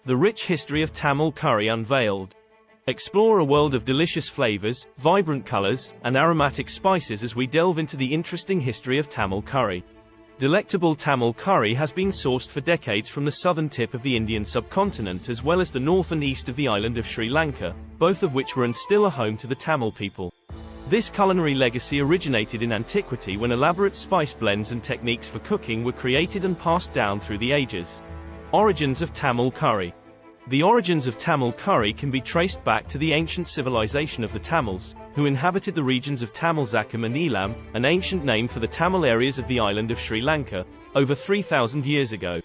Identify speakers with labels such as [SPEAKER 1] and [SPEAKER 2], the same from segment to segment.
[SPEAKER 1] The rich history of Tamil curry unveiled. Explore a world of delicious flavors, vibrant colors, and aromatic spices as we delve into the interesting history of Tamil curry. Delectable Tamil curry has been sourced for decades from the southern tip of the Indian subcontinent as well as the north and east of the island of Sri Lanka, both of which were and still are home to the Tamil people. This culinary legacy originated in antiquity when elaborate spice blends and techniques for cooking were created and passed down through the ages. Origins of Tamil curry. The origins of Tamil curry can be traced back to the ancient civilization of the Tamils, who inhabited the regions of Tamilzakam and Elam, an ancient name for the Tamil areas of the island of Sri Lanka, over 3,000 years ago.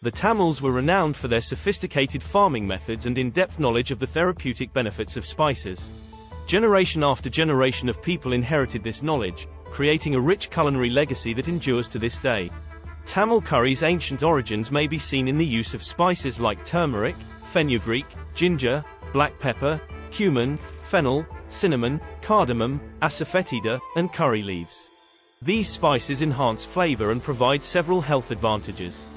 [SPEAKER 1] The Tamils were renowned for their sophisticated farming methods and in-depth knowledge of the therapeutic benefits of spices. Generation after generation of people inherited this knowledge, creating a rich culinary legacy that endures to this day. Tamil curry's ancient origins may be seen in the use of spices like turmeric, fenugreek, ginger, black pepper, cumin, fennel, cinnamon, cardamom, asafoetida, and curry leaves. These spices enhance flavor and provide several health advantages.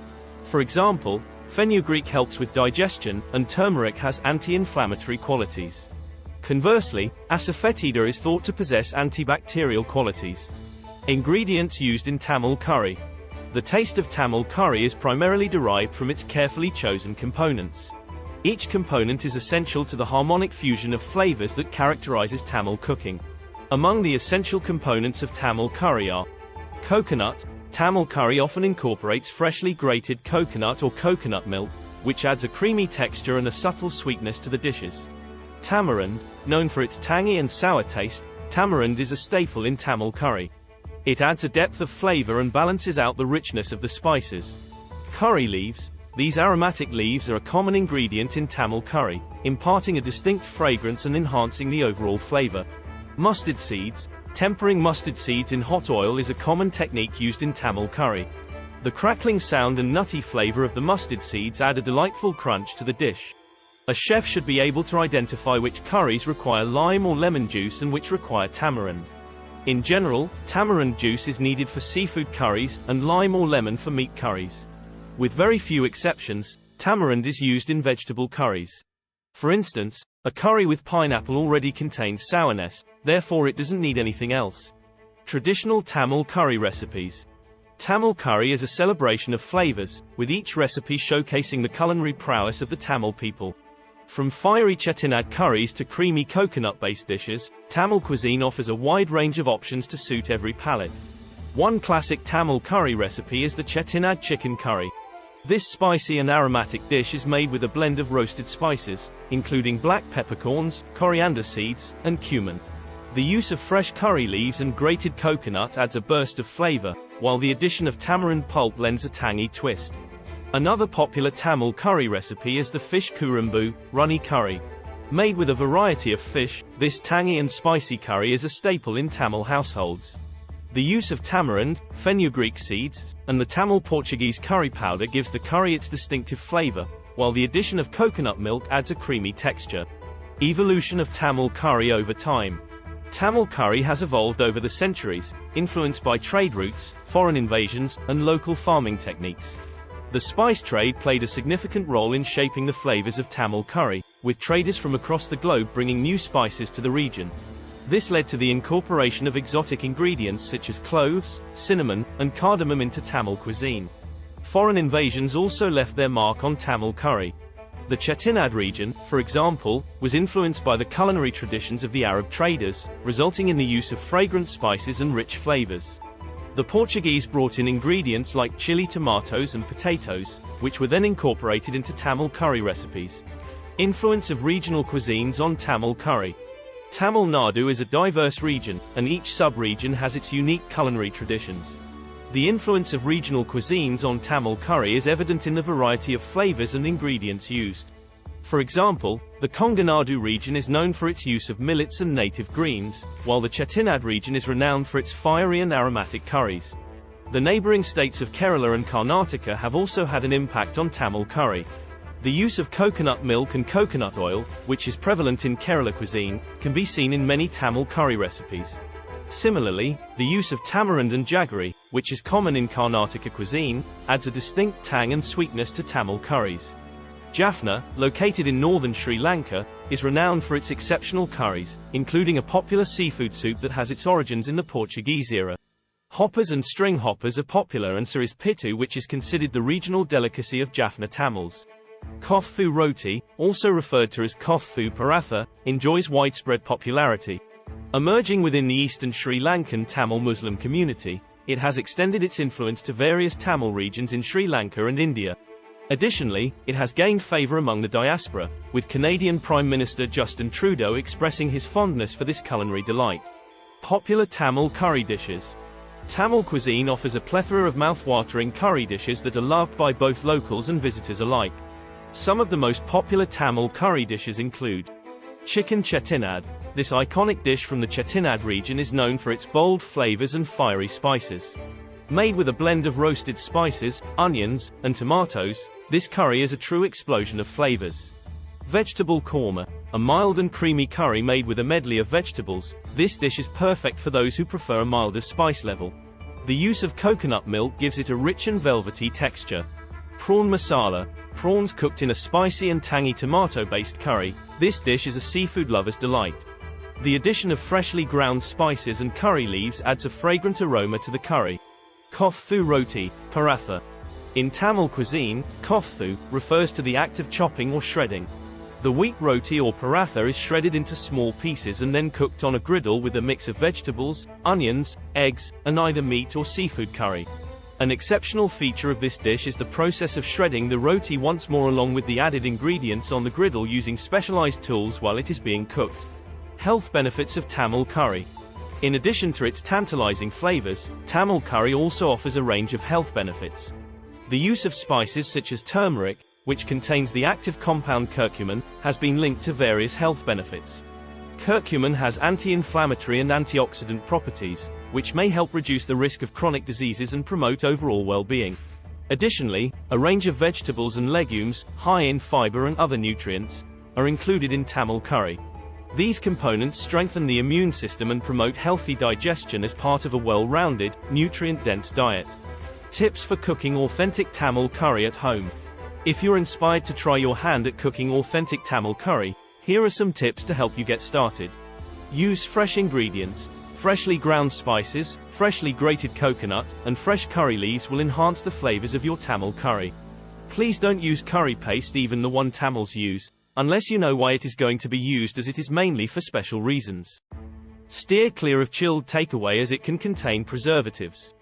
[SPEAKER 1] For example, fenugreek helps with digestion, and turmeric has anti-inflammatory qualities. Conversely, asafoetida is thought to possess antibacterial qualities. Ingredients used in Tamil curry. The taste of Tamil curry is primarily derived from its carefully chosen components. Each component is essential to the harmonic fusion of flavors that characterizes Tamil cooking. Among the essential components of Tamil curry are coconut. Tamil curry often incorporates freshly grated coconut or coconut milk, which adds a creamy texture and a subtle sweetness to the dishes. Tamarind, known for its tangy and sour taste, tamarind is a staple in Tamil curry. It adds a depth of flavor and balances out the richness of the spices. Curry leaves. These aromatic leaves are a common ingredient in Tamil curry, imparting a distinct fragrance and enhancing the overall flavor. Mustard seeds. Tempering mustard seeds in hot oil is a common technique used in Tamil curry. The crackling sound and nutty flavor of the mustard seeds add a delightful crunch to the dish. A chef should be able to identify which curries require lime or lemon juice and which require tamarind. In general, tamarind juice is needed for seafood curries, and lime or lemon for meat curries. With very few exceptions, tamarind is used in vegetable curries. For instance, a curry with pineapple already contains sourness, therefore it doesn't need anything else. Traditional Tamil curry recipes. Tamil curry is a celebration of flavors, with each recipe showcasing the culinary prowess of the Tamil people. From fiery chettinad curries to creamy coconut-based dishes, Tamil cuisine offers a wide range of options to suit every palate. One classic Tamil curry recipe is the chettinad chicken curry. This spicy and aromatic dish is made with a blend of roasted spices, including black peppercorns, coriander seeds, and cumin. The use of fresh curry leaves and grated coconut adds a burst of flavor, while the addition of tamarind pulp lends a tangy twist. Another popular Tamil curry recipe is the fish kurumbu, runny curry. Made with a variety of fish, this tangy and spicy curry is a staple in Tamil households. The use of tamarind, fenugreek seeds, and the Tamil Portuguese curry powder gives the curry its distinctive flavor, while the addition of coconut milk adds a creamy texture. Evolution of Tamil curry over time. Tamil curry has evolved over the centuries, influenced by trade routes, foreign invasions, and local farming techniques. The spice trade played a significant role in shaping the flavors of Tamil curry, with traders from across the globe bringing new spices to the region. This led to the incorporation of exotic ingredients such as cloves, cinnamon, and cardamom into Tamil cuisine. Foreign invasions also left their mark on Tamil curry. The Chettinad region, for example, was influenced by the culinary traditions of the Arab traders, resulting in the use of fragrant spices and rich flavors. The Portuguese brought in ingredients like chili tomatoes and potatoes, which were then incorporated into Tamil curry recipes. Influence of regional cuisines on Tamil curry. Tamil Nadu is a diverse region, and each sub-region has its unique culinary traditions. The influence of regional cuisines on Tamil curry is evident in the variety of flavors and ingredients used. For example, the Konganadu region is known for its use of millets and native greens, while the Chettinad region is renowned for its fiery and aromatic curries. The neighboring states of Kerala and Karnataka have also had an impact on Tamil curry. The use of coconut milk and coconut oil, which is prevalent in Kerala cuisine, can be seen in many Tamil curry recipes. Similarly, the use of tamarind and jaggery, which is common in Karnataka cuisine, adds a distinct tang and sweetness to Tamil curries. Jaffna, located in northern Sri Lanka, is renowned for its exceptional curries, including a popular seafood soup that has its origins in the Portuguese era. Hoppers and string hoppers are popular, and so is pittu, which is considered the regional delicacy of Jaffna Tamils. Koffu roti, also referred to as koffu paratha, enjoys widespread popularity. Emerging within the eastern Sri Lankan Tamil Muslim community, it has extended its influence to various Tamil regions in Sri Lanka and India. Additionally, it has gained favor among the diaspora, with Canadian Prime Minister Justin Trudeau expressing his fondness for this culinary delight. Popular Tamil curry dishes. Tamil cuisine offers a plethora of mouth-watering curry dishes that are loved by both locals and visitors alike. Some of the most popular Tamil curry dishes include chicken chettinad. This iconic dish from the Chettinad region is known for its bold flavors and fiery spices. Made with a blend of roasted spices, onions, and tomatoes, this curry is a true explosion of flavors. Vegetable korma, a mild and creamy curry made with a medley of vegetables. This dish is perfect for those who prefer a milder spice level. The use of coconut milk gives it a rich and velvety texture. Prawn masala, prawns cooked in a spicy and tangy tomato-based curry. This dish is a seafood lover's delight. The addition of freshly ground spices and curry leaves adds a fragrant aroma to the curry. Koffu roti, paratha. In Tamil cuisine, koffu refers to the act of chopping or shredding. The wheat roti or paratha is shredded into small pieces and then cooked on a griddle with a mix of vegetables, onions, eggs, and either meat or seafood curry. An exceptional feature of this dish is the process of shredding the roti once more along with the added ingredients on the griddle using specialized tools while it is being cooked. Health benefits of Tamil curry. In addition to its tantalizing flavors, Tamil curry also offers a range of health benefits. The use of spices such as turmeric, which contains the active compound curcumin, has been linked to various health benefits. Curcumin has anti-inflammatory and antioxidant properties, which may help reduce the risk of chronic diseases and promote overall well-being. Additionally, a range of vegetables and legumes, high in fiber and other nutrients, are included in Tamil curry. These components strengthen the immune system and promote healthy digestion as part of a well-rounded, nutrient-dense diet. Tips for cooking authentic Tamil curry at home. If you're inspired to try your hand at cooking authentic Tamil curry, here are some tips to help you get started. Use fresh ingredients. Freshly ground spices, freshly grated coconut, and fresh curry leaves will enhance the flavors of your Tamil curry. Please don't use curry paste, even the one Tamils use, unless you know why it is going to be used, as it is mainly for special reasons. Steer clear of chilled takeaway as it can contain preservatives.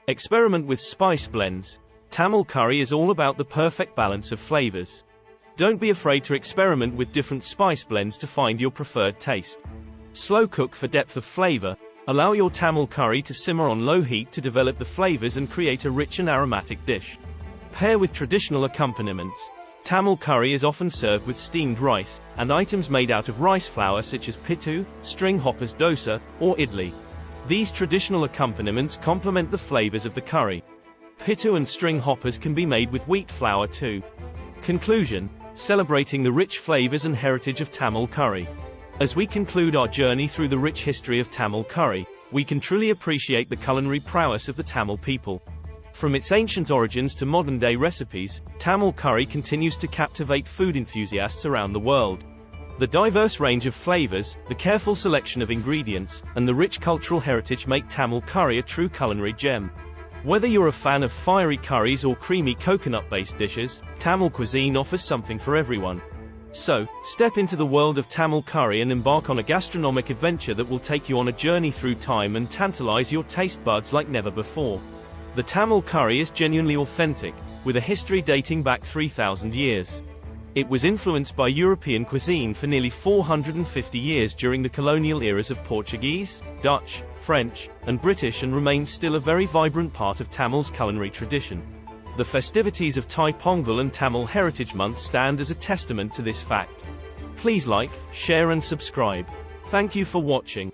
[SPEAKER 1] Experiment with spice blends. Tamil curry is all about the perfect balance of flavors. Don't be afraid to experiment with different spice blends to find your preferred taste. Slow cook for depth of flavor. Allow your Tamil curry to simmer on low heat to develop the flavors and create a rich and aromatic dish. Pair with traditional accompaniments. Tamil curry is often served with steamed rice, and items made out of rice flour such as pittu, string hoppers dosa, or idli. These traditional accompaniments complement the flavors of the curry. Pittu and string hoppers can be made with wheat flour too. Conclusion: celebrating the rich flavors and heritage of Tamil curry. As we conclude our journey through the rich history of Tamil curry, we can truly appreciate the culinary prowess of the Tamil people. From its ancient origins to modern-day recipes, Tamil curry continues to captivate food enthusiasts around the world. The diverse range of flavors, the careful selection of ingredients, and the rich cultural heritage make Tamil curry a true culinary gem. Whether you're a fan of fiery curries or creamy coconut-based dishes, Tamil cuisine offers something for everyone. So, step into the world of Tamil curry and embark on a gastronomic adventure that will take you on a journey through time and tantalize your taste buds like never before. The Tamil curry is genuinely authentic, with a history dating back 3,000 years. It was influenced by European cuisine for nearly 450 years during the colonial eras of Portuguese, Dutch, French, and British, and remains still a very vibrant part of Tamil's culinary tradition. The festivities of Thai Pongal and Tamil Heritage Month stand as a testament to this fact. Please like, share and subscribe. Thank you for watching.